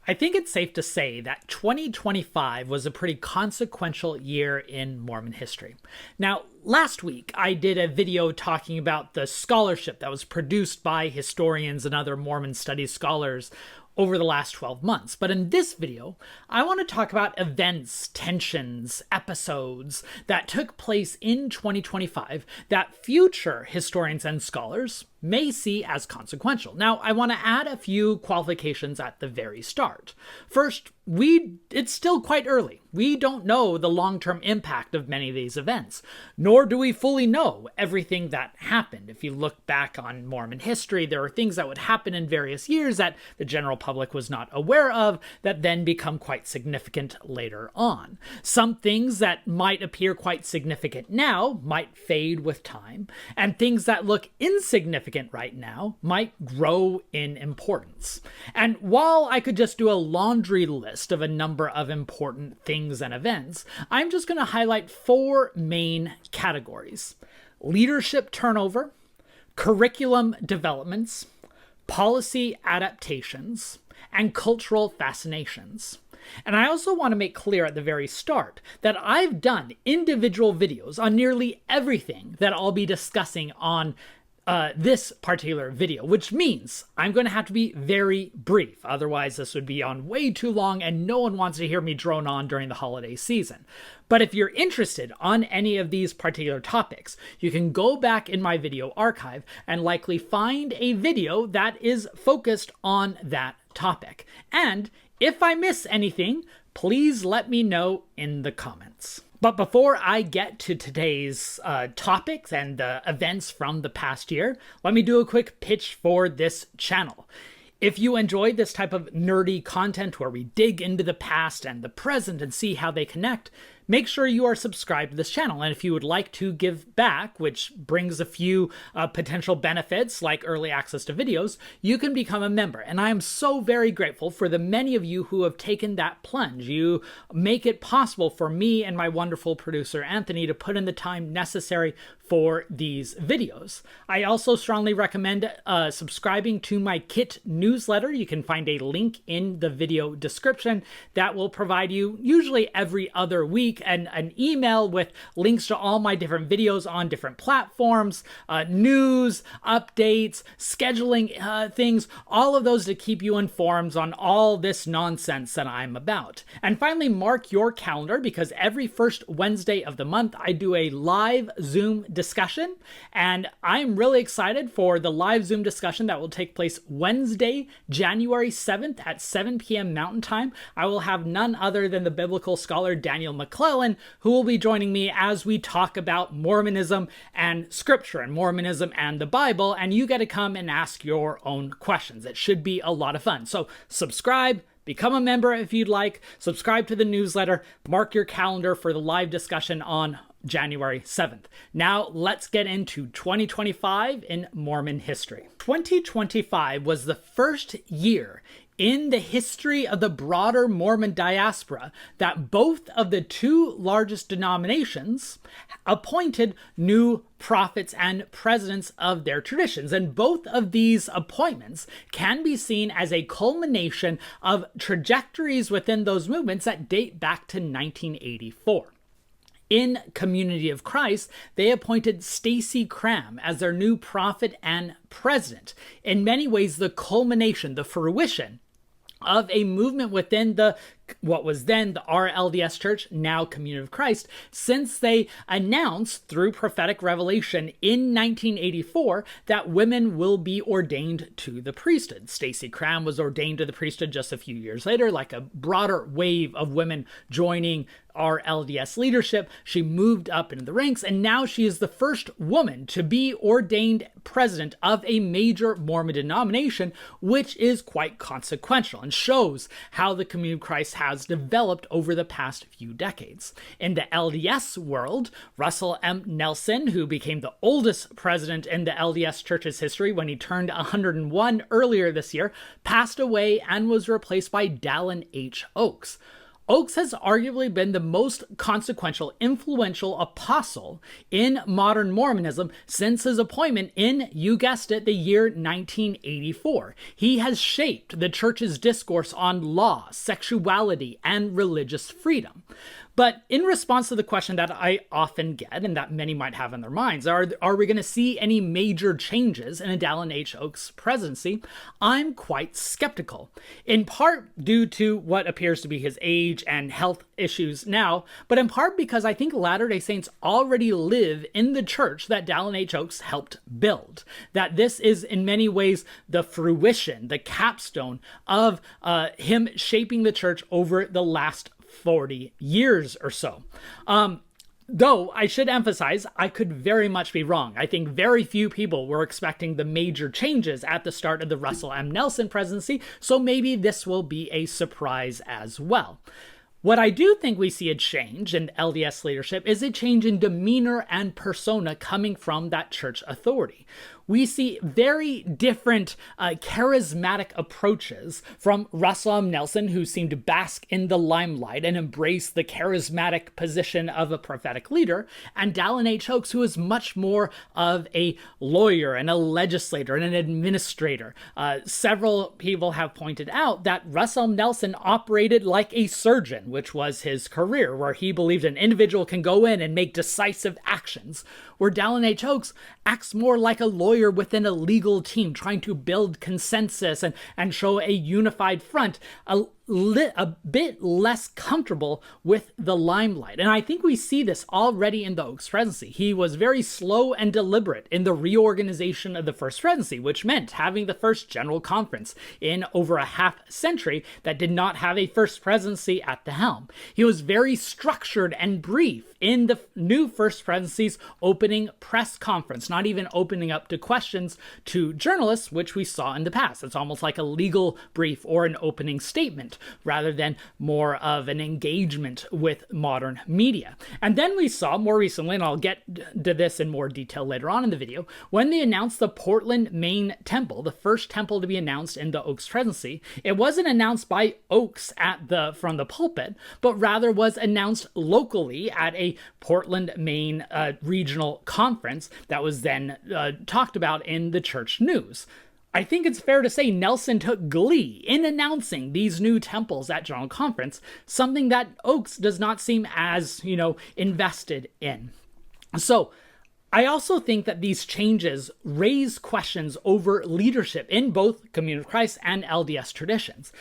I think it's safe to say that 2025 was a pretty consequential year in Mormon history. Now, last week I did a video talking about the scholarship that was produced by historians and other Mormon studies scholars over the last 12 months. But in this video, I want to talk about events, tensions, episodes that took place in 2025 that future historians and scholars may see as consequential. Now, I want to add a few qualifications at the very start. First, it's still quite early. We don't know the long-term impact of many of these events, nor do we fully know everything that happened. If you look back on Mormon history, there are things that would happen in various years that the general public was not aware of that then become quite significant later on. Some things that might appear quite significant now might fade with time, and things that look insignificant right now might grow in importance. And while I could just do a laundry list of a number of important things and events, I'm just going to highlight four main categories: leadership turnover, curriculum developments, policy adaptations, and cultural fascinations. And I also want to make clear at the very start that I've done individual videos on nearly everything that I'll be discussing on this particular video, which means I'm going to have to be very brief. Otherwise, this would be on way too long and no one wants to hear me drone on during the holiday season. But if you're interested on any of these particular topics, you can go back in my video archive and likely find a video that is focused on that topic. And if I miss anything, please let me know in the comments. But before I get to today's topics and the events from the past year, let me do a quick pitch for this channel. If you enjoyed this type of nerdy content where we dig into the past and the present and see how they connect, make sure you are subscribed to this channel. And if you would like to give back, which brings a few potential benefits like early access to videos, you can become a member. And I am so very grateful for the many of you who have taken that plunge. You make it possible for me and my wonderful producer, Anthony, to put in the time necessary for these videos. I also strongly recommend subscribing to my Kit newsletter. You can find a link in the video description that will provide you usually every other week and an email with links to all my different videos on different platforms, news, updates, scheduling things, all of those to keep you informed on all this nonsense that I'm about. And finally, mark your calendar because every first Wednesday of the month, I do a live Zoom discussion, and I'm really excited for the live Zoom discussion that will take place Wednesday, January 7th at 7 p.m. Mountain Time. I will have none other than the biblical scholar Daniel McClellan, who will be joining me as we talk about Mormonism and Scripture and Mormonism and the Bible, and you get to come and ask your own questions. It should be a lot of fun. So subscribe, become a member if you'd like, subscribe to the newsletter, mark your calendar for the live discussion on January 7th. Now let's get into 2025 in Mormon history. 2025 was the first year in the history of the broader Mormon diaspora that both of the two largest denominations appointed new prophets and presidents of their traditions. And both of these appointments can be seen as a culmination of trajectories within those movements that date back to 1984. In Community of Christ, they appointed Stacy Cram as their new prophet and president. In many ways, the culmination, the fruition of a movement within what was then the RLDS Church, now Community of Christ, since they announced through prophetic revelation in 1984 that women will be ordained to the priesthood. Stacy Cram was ordained to the priesthood just a few years later, like a broader wave of women joining our LDS leadership. She moved up into the ranks, and now she is the first woman to be ordained president of a major Mormon denomination, which is quite consequential and shows how the Community of Christ has developed over the past few decades. In the LDS world, Russell M. Nelson, who became the oldest president in the LDS Church's history when he turned 101 earlier this year, passed away and was replaced by Dallin H. Oaks. Oakes has arguably been the most consequential, influential apostle in modern Mormonism since his appointment in, you guessed it, the year 1984. He has shaped the church's discourse on law, sexuality, and religious freedom. But in response to the question that I often get, and that many might have in their minds, are we going to see any major changes in a Dallin H. Oakes presidency? I'm quite skeptical, in part due to what appears to be his age and health issues now, but in part because I think Latter-day Saints already live in the church that Dallin H. Oakes helped build. That this is in many ways the fruition, the capstone of him shaping the church over the last 40 years or so. Though I should emphasize, I could very much be wrong. I think very few people were expecting the major changes at the start of the Russell M. Nelson presidency, so maybe this will be a surprise as well. What I do think we see a change in LDS leadership is a change in demeanor and persona coming from that church authority. We see very different charismatic approaches from Russell M. Nelson, who seemed to bask in the limelight and embrace the charismatic position of a prophetic leader, and Dallin H. Oakes, who is much more of a lawyer and a legislator and an administrator. Several people have pointed out that Russell M. Nelson operated like a surgeon, which was his career, where he believed an individual can go in and make decisive actions, where Dallin H. Oakes acts more like a lawyer within a legal team, trying to build consensus and show a unified front, a bit less comfortable with the limelight. And I think we see this already in the Oakes presidency. He was very slow and deliberate in the reorganization of the first presidency, which meant having the first general conference in over a half century that did not have a first presidency at the helm. He was very structured and brief in the new first presidency's opening press conference, not even opening up to questions to journalists, which we saw in the past. It's almost like a legal brief or an opening statement, rather than more of an engagement with modern media. And then we saw more recently, and I'll get to this in more detail later on in the video, when they announced the Portland, Maine temple, the first temple to be announced in the Oakes presidency. It wasn't announced by Oakes from the pulpit, but rather was announced locally at a Portland, Maine regional conference that was then talked about in the church news. I think it's fair to say Nelson took glee in announcing these new temples at General Conference, something that Oakes does not seem as, invested in. So, I also think that these changes raise questions over leadership in both Community of Christ and LDS traditions.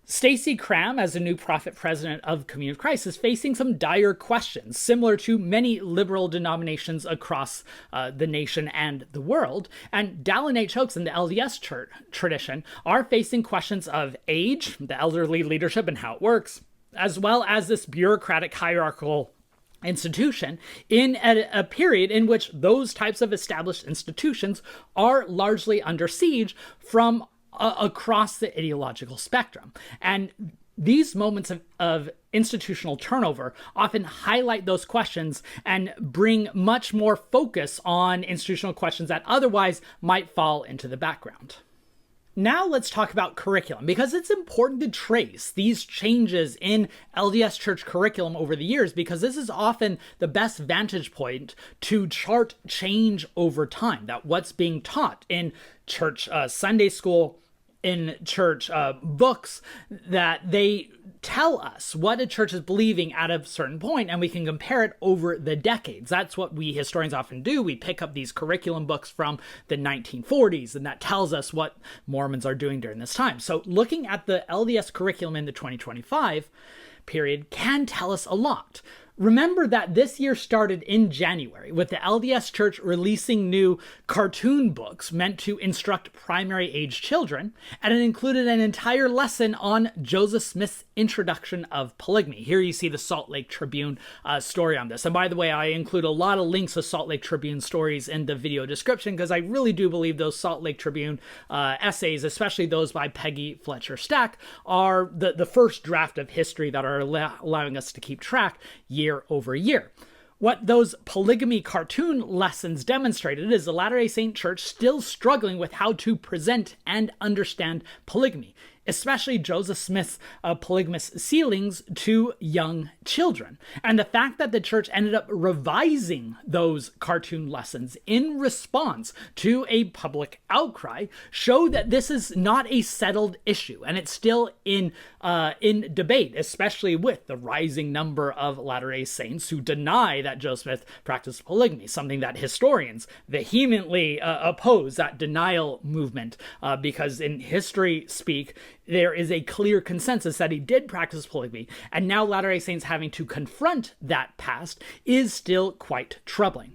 Stacey Cram, as the new prophet president of Community of Christ, is facing some dire questions, similar to many liberal denominations across the nation and the world. And Dallin H. Oakes and the LDS church tradition are facing questions of age, the elderly leadership and how it works, as well as this bureaucratic hierarchical institution in a period in which those types of established institutions are largely under siege from across the ideological spectrum. And these moments of institutional turnover often highlight those questions and bring much more focus on institutional questions that otherwise might fall into the background. Now let's talk about curriculum, because it's important to trace these changes in LDS church curriculum over the years, because this is often the best vantage point to chart change over time, that what's being taught in church Sunday school, in church books, that they tell us what a church is believing at a certain point, and we can compare it over the decades. That's what we historians often do. We pick up these curriculum books from the 1940s, and that tells us what Mormons are doing during this time. So looking at the LDS curriculum in the 2025 period can tell us a lot. Remember that this year started in January with the LDS Church releasing new cartoon books meant to instruct primary age children, and it included an entire lesson on Joseph Smith's introduction of polygamy. Here you see the Salt Lake Tribune story on this. And by the way, I include a lot of links to Salt Lake Tribune stories in the video description, because I really do believe those Salt Lake Tribune essays, especially those by Peggy Fletcher Stack, are the first draft of history that are allowing us to keep track year over year. What those polygamy cartoon lessons demonstrated is the Latter-day Saint Church still struggling with how to present and understand polygamy. especially Joseph Smith's polygamous sealings to young children. And the fact that the church ended up revising those cartoon lessons in response to a public outcry show that this is not a settled issue, and it's still in debate, especially with the rising number of Latter-day Saints who deny that Joseph Smith practiced polygamy, something that historians vehemently oppose, that denial movement, because in history speak, there is a clear consensus that he did practice polygamy, and now Latter-day Saints having to confront that past is still quite troubling.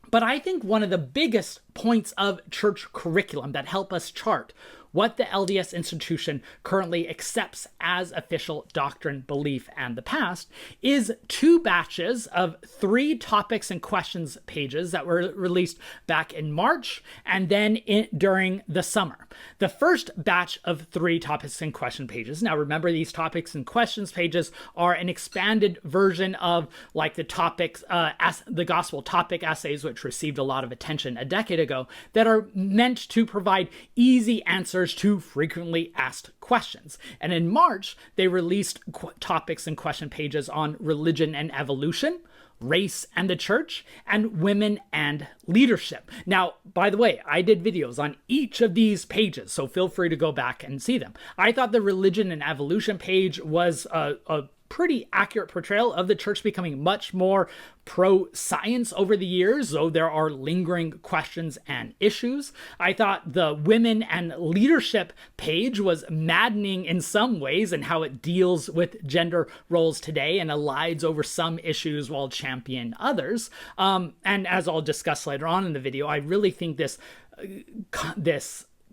But I think one of the biggest points of church curriculum that help us chart what the LDS institution currently accepts as official doctrine, belief, and the past is 2 batches of 3 topics and questions pages that were released back in March and then during the summer. The first batch of 3 topics and question pages. Now remember, these topics and questions pages are an expanded version of like the topics, the gospel topic essays, which received a lot of attention a decade ago, that are meant to provide easy answers to frequently asked questions. And in March, they released topics and question pages on religion and evolution, race and the church, and women and leadership. Now, by the way, I did videos on each of these pages, so feel free to go back and see them. I thought the religion and evolution page was a pretty accurate portrayal of the church becoming much more pro-science over the years, though there are lingering questions and issues. I thought the women and leadership page was maddening in some ways and how it deals with gender roles today and elides over some issues while championing others. And as I'll discuss later on in the video, I really think this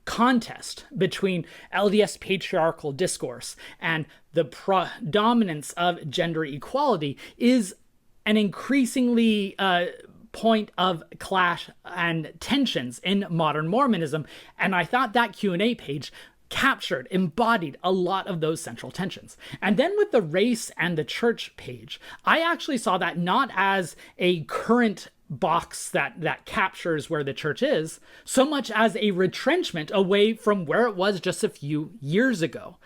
contest between LDS patriarchal discourse and the predominance of gender equality is an increasingly point of clash and tensions in modern Mormonism, and I thought that Q&A page embodied a lot of those central tensions. And then with the race and the church page, I actually saw that not as a current box that captures where the church is, so much as a retrenchment away from where it was just a few years ago.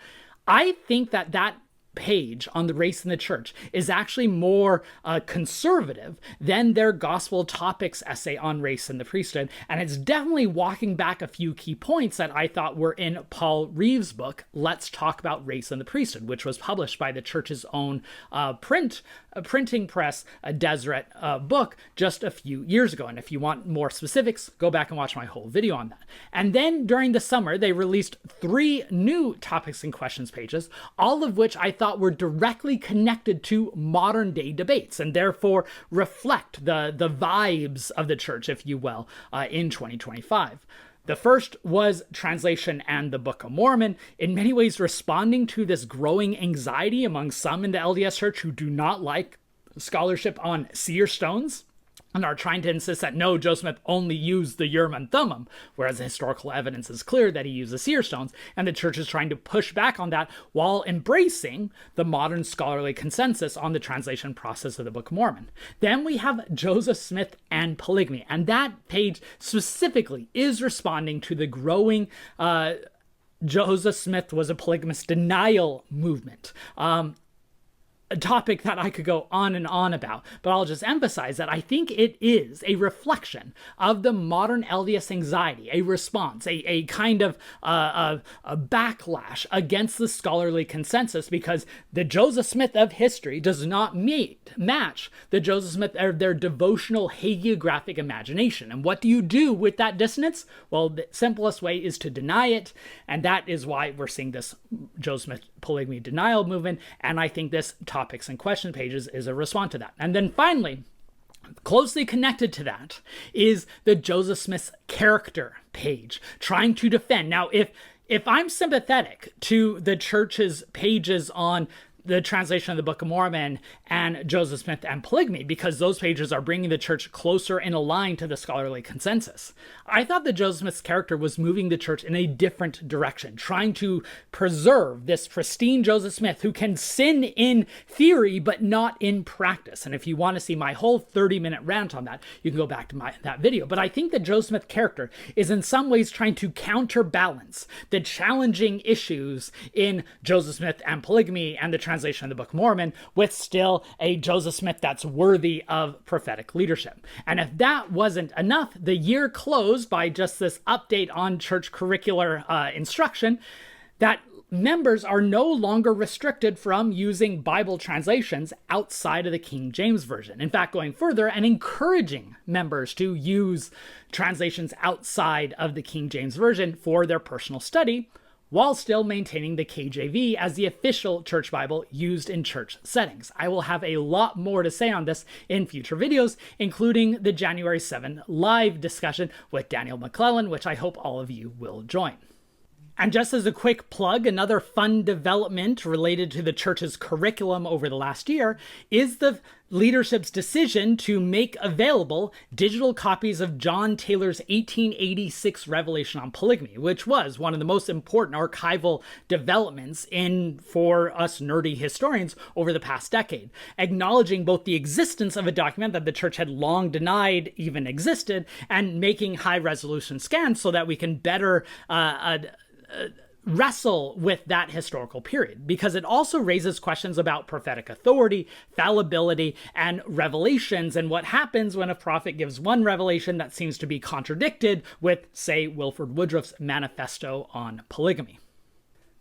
I think that page on the race in the church is actually more conservative than their gospel topics essay on race and the priesthood, and it's definitely walking back a few key points that I thought were in Paul Reeves' book, Let's Talk About Race and the Priesthood, which was published by the church's own printing press, a Deseret book, just a few years ago. And if you want more specifics, go back and watch my whole video on that. And then during the summer, they released 3 new topics and questions pages, all of which I thought were directly connected to modern day debates and therefore reflect the vibes of the church, if you will, in 2025. The first was translation and the Book of Mormon, in many ways responding to this growing anxiety among some in the LDS Church who do not like scholarship on seer stones and are trying to insist that no, Joseph Smith only used the Urim and Thummim, whereas the historical evidence is clear that he used the seer stones, and the church is trying to push back on that while embracing the modern scholarly consensus on the translation process of the Book of Mormon. Then we have Joseph Smith and polygamy, and that page specifically is responding to the growing Joseph Smith was a polygamist denial movement. A topic that I could go on and on about, but I'll just emphasize that I think it is a reflection of the modern LDS anxiety, a response, a kind of a backlash against the scholarly consensus, because the Joseph Smith of history does not match the Joseph Smith of their devotional hagiographic imagination. And what do you do with that dissonance? Well, the simplest way is to deny it, and that is why we're seeing this Joseph Smith polygamy denial movement, and I think this topics and question pages is a response to that. And then finally, closely connected to that is the Joseph Smith's character page, trying to defend. Now, if I'm sympathetic to the church's pages on the translation of the Book of Mormon and Joseph Smith and polygamy, because those pages are bringing the church closer in a line to the scholarly consensus. I thought that Joseph Smith's character was moving the church in a different direction, trying to preserve this pristine Joseph Smith who can sin in theory but not in practice. And if you want to see my whole 30-minute rant on that, you can go back to that video. But I think that Joseph Smith's character is in some ways trying to counterbalance the challenging issues in Joseph Smith and polygamy and the translation of the Book of Mormon with still a Joseph Smith that's worthy of prophetic leadership. And if that wasn't enough, the year closed by just this update on church curricular instruction that members are no longer restricted from using Bible translations outside of the King James Version. In fact, going further and encouraging members to use translations outside of the King James Version for their personal study, while still maintaining the KJV as the official church Bible used in church settings. I will have a lot more to say on this in future videos, including the January 7 live discussion with Daniel McClellan, which I hope all of you will join. And just as a quick plug, another fun development related to the church's curriculum over the last year is the leadership's decision to make available digital copies of John Taylor's 1886 Revelation on polygamy, which was one of the most important archival developments for us nerdy historians over the past decade, acknowledging both the existence of a document that the church had long denied even existed and making high-resolution scans so that we can better wrestle with that historical period, because it also raises questions about prophetic authority, fallibility, and revelations, and what happens when a prophet gives one revelation that seems to be contradicted with, say, Wilford Woodruff's manifesto on polygamy.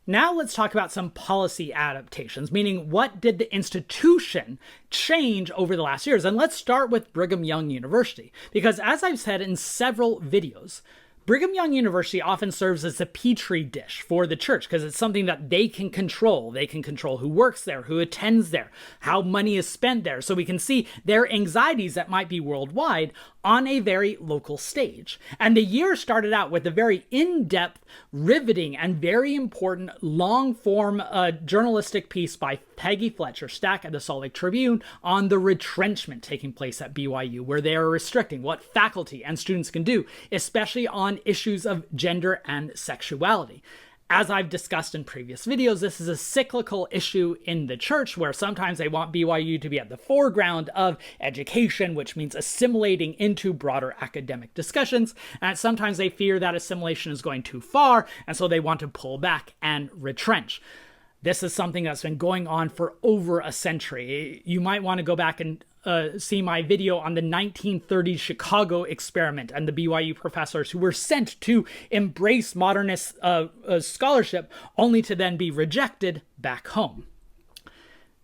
Now let's talk about some policy adaptations, meaning what did the institution change over the last years? And let's start with Brigham Young University, because as I've said in several videos, Brigham Young University often serves as a petri dish for the church because it's something that they can control. They can control who works there, who attends there, how money is spent there. So we can see their anxieties that might be worldwide on a very local stage. And the year started out with a very in-depth, riveting, and very important long-form journalistic piece by Peggy Fletcher Stack at the Salt Lake Tribune on the retrenchment taking place at BYU, where they are restricting what faculty and students can do, especially on issues of gender and sexuality. As I've discussed in previous videos, this is a cyclical issue in the church where sometimes they want BYU to be at the foreground of education, which means assimilating into broader academic discussions. And sometimes they fear that assimilation is going too far, and so they want to pull back and retrench. This is something that's been going on for over a century. You might want to go back and see my video on the 1930s Chicago experiment and the BYU professors who were sent to embrace modernist scholarship only to then be rejected back home.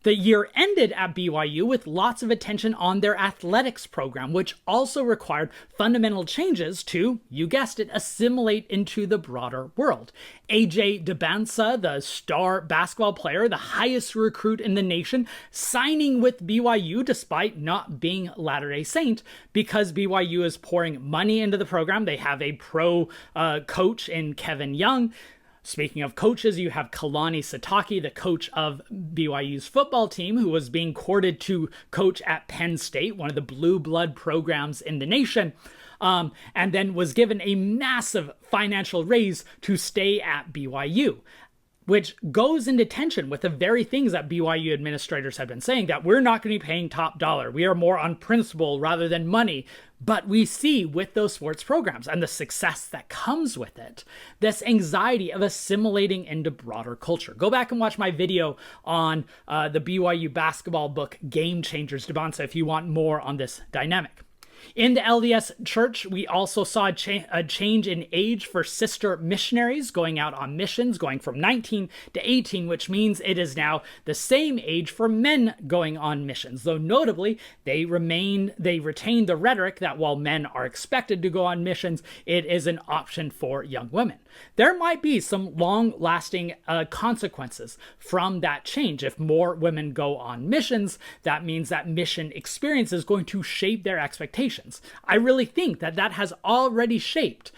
The year ended at BYU with lots of attention on their athletics program, which also required fundamental changes to, you guessed it, assimilate into the broader world. AJ Debnsa, the star basketball player, the highest recruit in the nation, signing with BYU despite not being Latter-day Saint, because BYU is pouring money into the program. They have a pro coach in Kevin Young. Speaking of coaches, you have Kalani Sitake, the coach of BYU's football team, who was being courted to coach at Penn State, one of the blue blood programs in the nation, and then was given a massive financial raise to stay at BYU, which goes into tension with the very things that BYU administrators have been saying, that we're not going to be paying top dollar. We are more on principle rather than money. But we see with those sports programs and the success that comes with it, this anxiety of assimilating into broader culture. Go back and watch my video on the BYU basketball book, Game Changers, Debnsa, if you want more on this dynamic. In the LDS Church, we also saw a change in age for sister missionaries going out on missions, going from 19 to 18, which means it is now the same age for men going on missions. Though notably, they retain the rhetoric that while men are expected to go on missions, it is an option for young women. There might be some long-lasting consequences from that change. If more women go on missions, that means that mission experience is going to shape their expectations Revelations. I really think that that has already shaped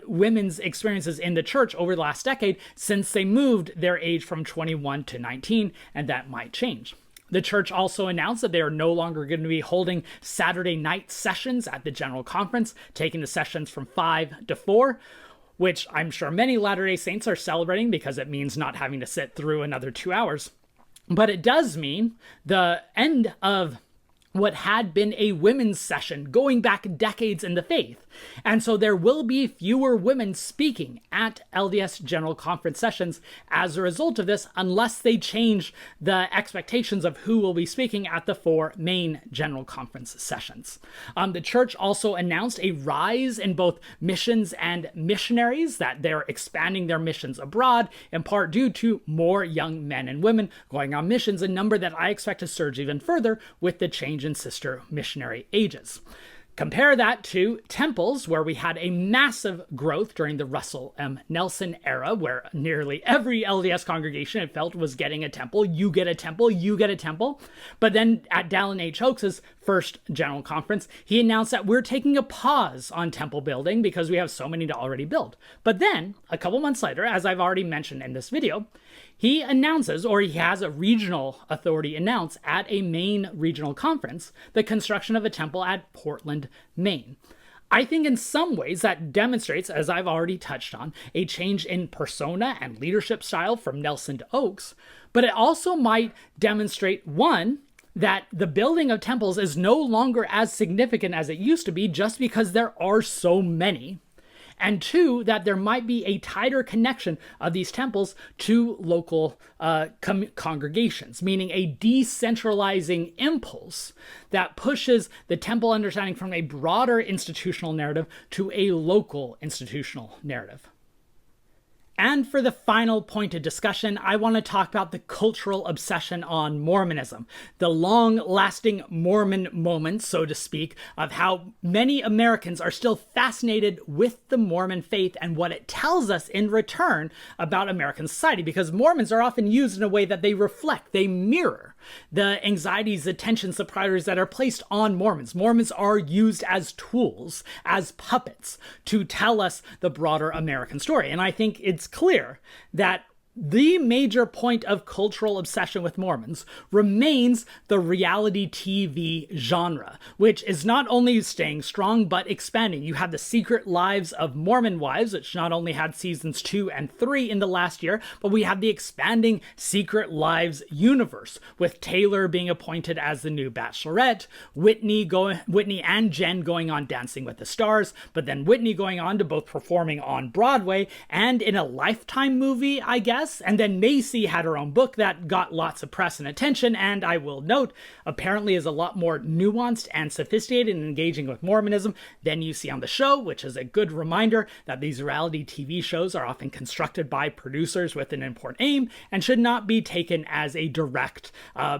women's experiences in the church over the last decade since they moved their age from 21 to 19, and that might change. The church also announced that they are no longer going to be holding Saturday night sessions at the General Conference, taking the sessions from 5 to 4, which I'm sure many Latter-day Saints are celebrating because it means not having to sit through another 2 hours. But it does mean the end of what had been a women's session going back decades in the faith. And so there will be fewer women speaking at LDS General Conference sessions as a result of this, unless they change the expectations of who will be speaking at the 4 main General Conference sessions. The church also announced a rise in both missions and missionaries, that they're expanding their missions abroad, in part due to more young men and women going on missions, a number that I expect to surge even further with the change in sister missionary ages. Compare that to temples, where we had a massive growth during the Russell M. Nelson era, where nearly every LDS congregation, it felt, was getting a temple. You get a temple, you get a temple. But then at Dallin H. Oaks' first General Conference, he announced that we're taking a pause on temple building because we have so many to already build. But then, a couple months later, as I've already mentioned in this video, he announces, or he has a regional authority announce at a Maine regional conference, the construction of a temple at Portland, Maine. I think in some ways that demonstrates, as I've already touched on, a change in persona and leadership style from Nelson to Oaks, but it also might demonstrate, one, that the building of temples is no longer as significant as it used to be just because there are so many. And two, that there might be a tighter connection of these temples to local congregations, meaning a decentralizing impulse that pushes the temple understanding from a broader institutional narrative to a local institutional narrative. And for the final point of discussion, I want to talk about the cultural obsession on Mormonism, the long-lasting Mormon moment, so to speak, of how many Americans are still fascinated with the Mormon faith and what it tells us in return about American society, because Mormons are often used in a way that they reflect, they mirror the anxieties, the tensions, the priorities that are placed on Mormons. Mormons are used as tools, as puppets, to tell us the broader American story. And I think it's clear that the major point of cultural obsession with Mormons remains the reality TV genre, which is not only staying strong, but expanding. You have The Secret Lives of Mormon Wives, which not only had seasons 2 and 3 in the last year, but we have the expanding Secret Lives universe, with Taylor being appointed as the new Bachelorette, Whitney and Jen going on Dancing with the Stars, but then Whitney going on to both performing on Broadway and in a Lifetime movie, I guess. And then Macy had her own book that got lots of press and attention, and I will note, apparently is a lot more nuanced and sophisticated in engaging with Mormonism than you see on the show, which is a good reminder that these reality TV shows are often constructed by producers with an important aim and should not be taken as a direct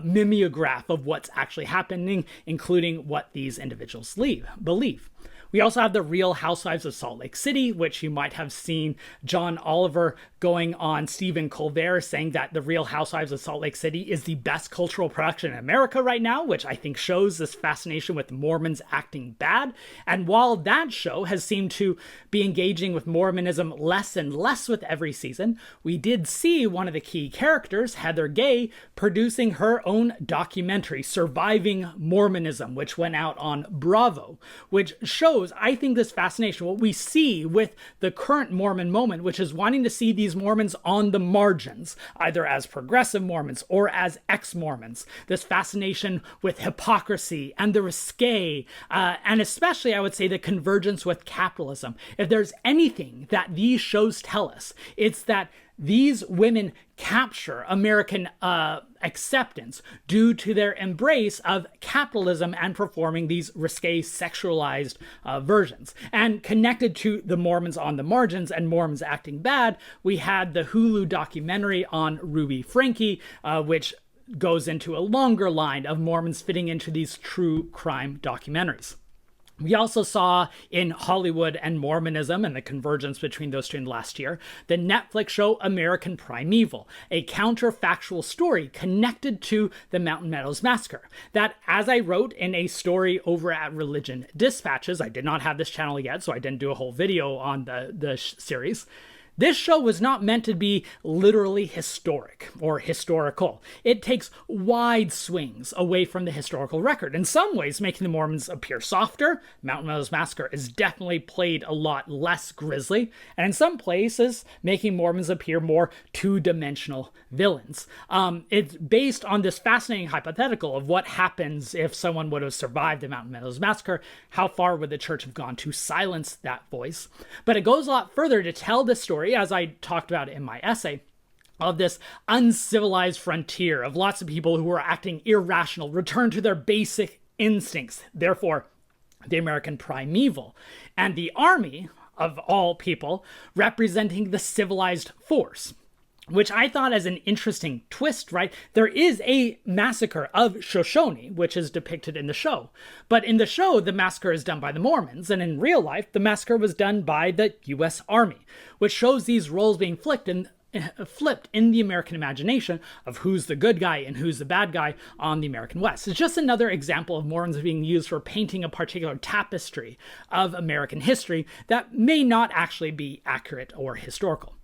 mimeograph of what's actually happening, including what these individuals believe. We also have The Real Housewives of Salt Lake City, which you might have seen John Oliver going on Stephen Colbert saying that The Real Housewives of Salt Lake City is the best cultural production in America right now, which I think shows this fascination with Mormons acting bad. And while that show has seemed to be engaging with Mormonism less and less with every season, we did see one of the key characters, Heather Gay, producing her own documentary, Surviving Mormonism, which went out on Bravo, which shows, I think, this fascination, what we see with the current Mormon moment, which is wanting to see these Mormons on the margins, either as progressive Mormons or as ex-Mormons. This fascination with hypocrisy and the risque, and especially, I would say, the convergence with capitalism. If there's anything that these shows tell us, it's that these women capture American acceptance due to their embrace of capitalism and performing these risque sexualized versions. And connected to the Mormons on the margins and Mormons acting bad, we had the Hulu documentary on Ruby Franke, which goes into a longer line of Mormons fitting into these true crime documentaries. We also saw in Hollywood and Mormonism and the convergence between those two in the last year, the Netflix show American Primeval, a counterfactual story connected to the Mountain Meadows Massacre. That, as I wrote in a story over at Religion Dispatches, I did not have this channel yet, so I didn't do a whole video on the series. This show was not meant to be literally historic or historical. It takes wide swings away from the historical record, in some ways making the Mormons appear softer. Mountain Meadows Massacre is definitely played a lot less grisly, and in some places making Mormons appear more two-dimensional villains. It's based on this fascinating hypothetical of what happens if someone would have survived the Mountain Meadows Massacre. How far would the church have gone to silence that voice? But it goes a lot further to tell this story, as I talked about in my essay, of this uncivilized frontier of lots of people who are acting irrational, return to their basic instincts, therefore the American primeval, and the army, of all people, representing the civilized force. Which I thought as an interesting twist, right? There is a massacre of Shoshone, which is depicted in the show. But in the show, the massacre is done by the Mormons, and in real life, the massacre was done by the U.S. Army, which shows these roles being flipped in the American imagination of who's the good guy and who's the bad guy on the American West. It's just another example of Mormons being used for painting a particular tapestry of American history that may not actually be accurate or historical.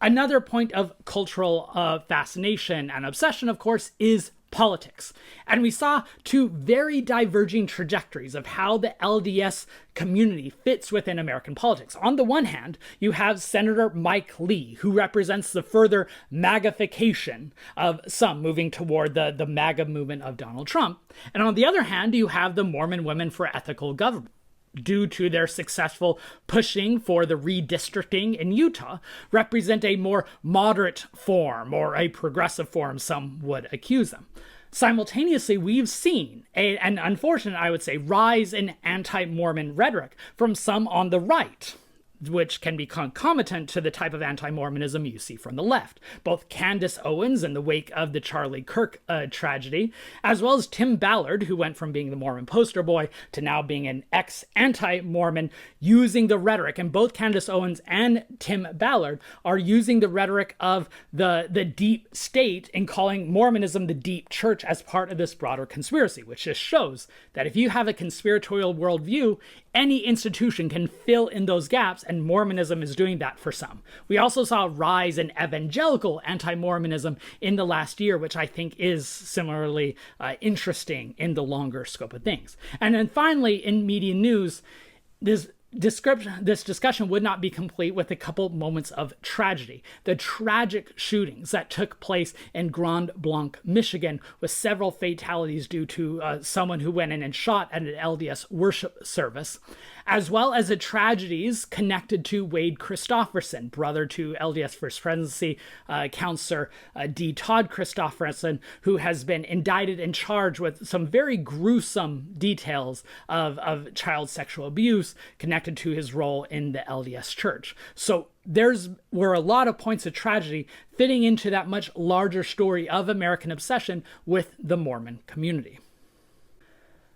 Another point of cultural fascination and obsession, of course, is politics. And we saw two very diverging trajectories of how the LDS community fits within American politics. On the one hand, you have Senator Mike Lee, who represents the further MAGAification of some, moving toward the MAGA movement of Donald Trump. And on the other hand, you have the Mormon Women for Ethical Government, due to their successful pushing for the redistricting in Utah, represent a more moderate form, or a progressive form, some would accuse them. Simultaneously, we've seen an unfortunate, I would say, rise in anti-Mormon rhetoric from some on the right, which can be concomitant to the type of anti-Mormonism you see from the left. Both Candace Owens in the wake of the Charlie Kirk tragedy, as well as Tim Ballard, who went from being the Mormon poster boy to now being an ex-anti-Mormon, using the rhetoric. And both Candace Owens and Tim Ballard are using the rhetoric of the deep state and calling Mormonism the deep church as part of this broader conspiracy, which just shows that if you have a conspiratorial worldview, any institution can fill in those gaps, and Mormonism is doing that for some. We also saw a rise in evangelical anti-Mormonism in the last year, which I think is similarly interesting in the longer scope of things. And then finally, in media news, this discussion would not be complete with a couple moments of tragedy. The tragic shootings that took place in Grand Blanc, Michigan, with several fatalities due to someone who went in and shot at an LDS worship service, as well as the tragedies connected to Wade Christofferson, brother to LDS First Presidency counselor D. Todd Christofferson, who has been indicted and charged with some very gruesome details of child sexual abuse connected to his role in the LDS Church. So were a lot of points of tragedy fitting into that much larger story of American obsession with the Mormon community.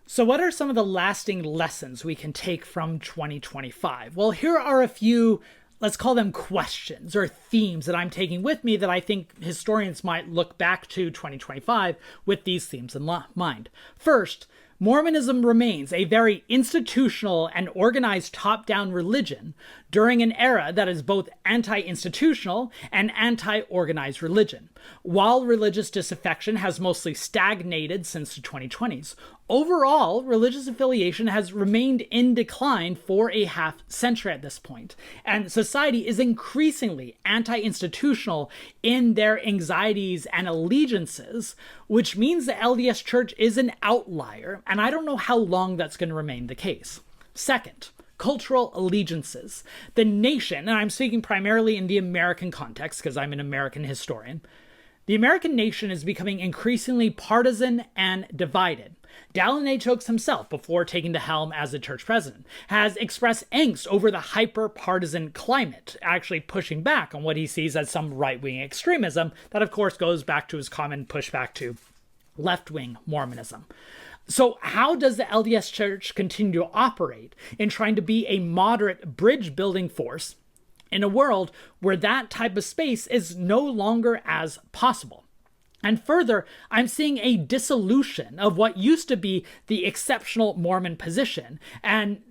So what are some of the lasting lessons we can take from 2025? Well, here are a few, let's call them questions or themes that I'm taking with me that I think historians might look back to 2025 with these themes in mind. First, Mormonism remains a very institutional and organized top-down religion during an era that is both anti-institutional and anti-organized religion. While religious disaffection has mostly stagnated since the 2020s, overall, religious affiliation has remained in decline for a half century at this point, and society is increasingly anti-institutional in their anxieties and allegiances, which means the LDS Church is an outlier, and I don't know how long that's going to remain the case. Second, cultural allegiances. The nation, and I'm speaking primarily in the American context because I'm an American historian, the American nation is becoming increasingly partisan and divided. Dallin H. Oaks himself, before taking the helm as the church president, has expressed angst over the hyper-partisan climate, actually pushing back on what he sees as some right-wing extremism that, of course, goes back to his common pushback to left-wing Mormonism. So how does the LDS Church continue to operate in trying to be a moderate bridge-building force in a world where that type of space is no longer as possible? And further, I'm seeing a dissolution of what used to be the exceptional Mormon position, and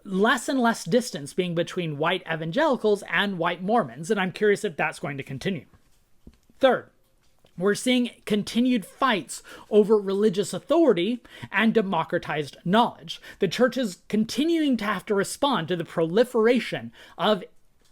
less distance being between white evangelicals and white Mormons, and I'm curious if that's going to continue. Third, we're seeing continued fights over religious authority and democratized knowledge. The church is continuing to have to respond to the proliferation of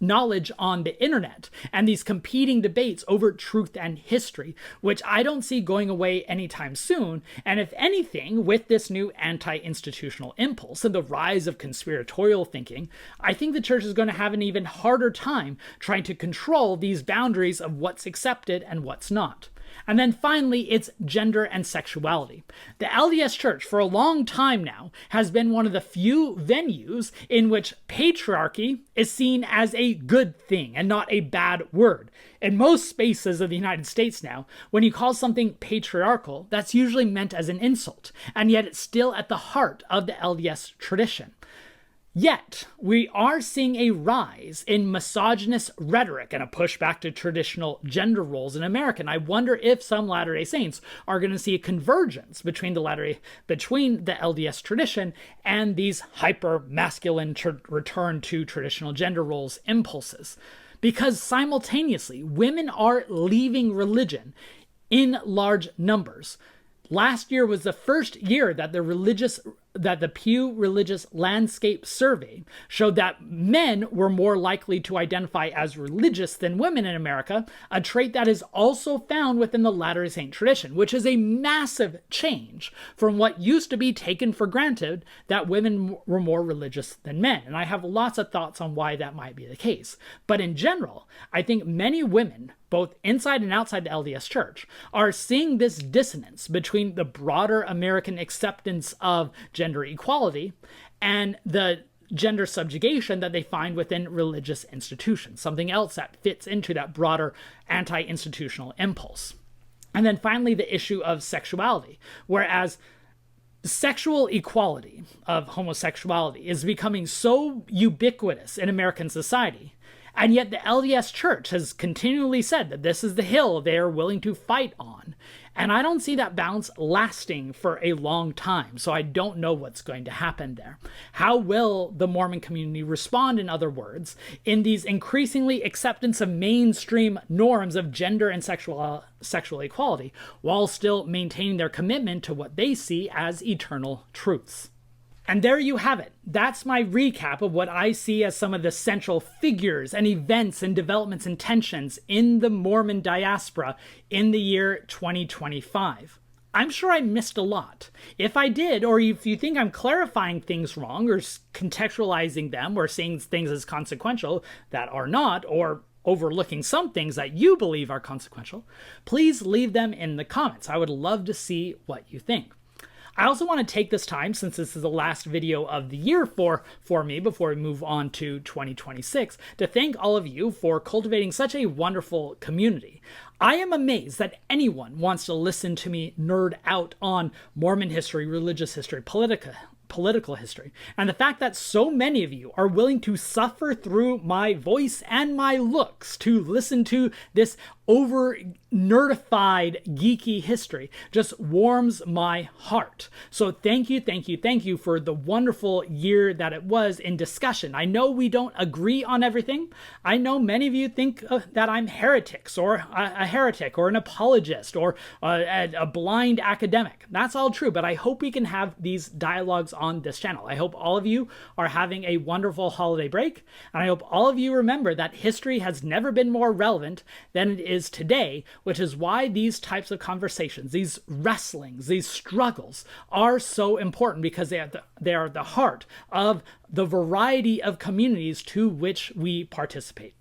knowledge on the internet and these competing debates over truth and history, which I don't see going away anytime soon. And if anything, with this new anti-institutional impulse and the rise of conspiratorial thinking, I think the church is going to have an even harder time trying to control these boundaries of what's accepted and what's not. And then finally, it's gender and sexuality. The LDS Church, for a long time now, has been one of the few venues in which patriarchy is seen as a good thing and not a bad word. In most spaces of the United States now, when you call something patriarchal, that's usually meant as an insult, and yet it's still at the heart of the LDS tradition. Yet, we are seeing a rise in misogynist rhetoric and a pushback to traditional gender roles in America. And I wonder if some Latter-day Saints are going to see a convergence between the LDS tradition and these hyper-masculine return to traditional gender roles impulses. Because simultaneously, women are leaving religion in large numbers. Last year was the first year that the Pew Religious Landscape Survey showed that men were more likely to identify as religious than women in America, a trait that is also found within the Latter-day Saint tradition, which is a massive change from what used to be taken for granted that women were more religious than men. And I have lots of thoughts on why that might be the case. But in general, I think many women, both inside and outside the LDS Church, are seeing this dissonance between the broader American acceptance of gender equality and the gender subjugation that they find within religious institutions, something else that fits into that broader anti-institutional impulse. And then finally, the issue of sexuality, whereas sexual equality of homosexuality is becoming so ubiquitous in American society, and yet the LDS Church has continually said that this is the hill they are willing to fight on. And I don't see that balance lasting for a long time, so I don't know what's going to happen there. How will the Mormon community respond, in other words, in these increasingly acceptance of mainstream norms of gender and sexual equality, while still maintaining their commitment to what they see as eternal truths? And there you have it. That's my recap of what I see as some of the central figures and events and developments and tensions in the Mormon diaspora in the year 2025. I'm sure I missed a lot. If I did, or if you think I'm clarifying things wrong or contextualizing them or seeing things as consequential that are not, or overlooking some things that you believe are consequential, please leave them in the comments. I would love to see what you think. I also want to take this time, since this is the last video of the year for me before we move on to 2026, to thank all of you for cultivating such a wonderful community. I am amazed that anyone wants to listen to me nerd out on Mormon history, religious history, political history, and the fact that so many of you are willing to suffer through my voice and my looks to listen to this over-nerdified, geeky history just warms my heart. So thank you for the wonderful year that it was in discussion. I know we don't agree on everything. I know many of you think that I'm heretics, or a heretic, or an apologist, or a blind academic. That's all true, but I hope we can have these dialogues on this channel. I hope all of you are having a wonderful holiday break, and I hope all of you remember that history has never been more relevant than it is today, which is why these types of conversations, these wrestlings, these struggles are so important, because they are the heart of the variety of communities to which we participate.